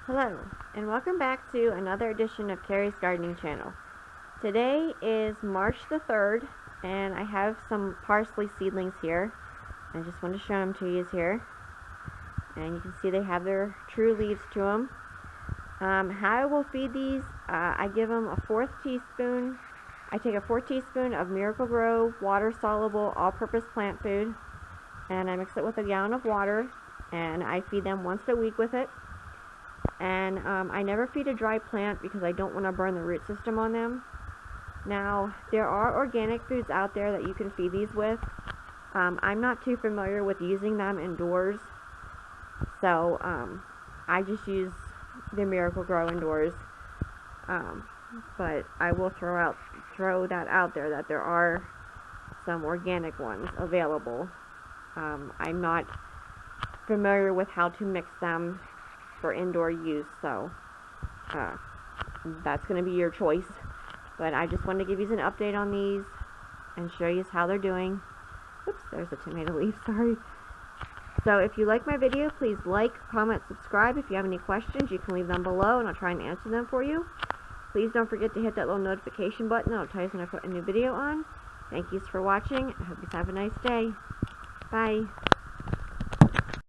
Hello, and welcome back to another edition of Carrie's Gardening Channel. Today is March the 3rd, and I have some parsley seedlings here. I just want to show them to you here. And you can see they have their true leaves to them. How I will feed these, I give them a 1/4 teaspoon. I take a 1/4 teaspoon of Miracle-Gro water-soluble all-purpose plant food, and I mix it with a gallon of water, and I feed them once a week with it. And I never feed a dry plant because I don't want to burn the root system on them. Now, there are organic foods out there that you can feed these with. I'm not too familiar with using them indoors, so I just use the Miracle-Gro indoors. But I will throw that out there that there are some organic ones available. I'm not familiar with how to mix them for indoor use, so that's going to be your choice. But I just wanted to give you an update on these and show you how they're doing. Oops, there's a tomato leaf, sorry. So if you like my video, please like, comment, subscribe. If you have any questions, you can leave them below and I'll try and answer them for you. Please don't forget to hit that little notification button. That'll tell you when I put a new video on. Thank you for watching. I hope you have a nice day. Bye.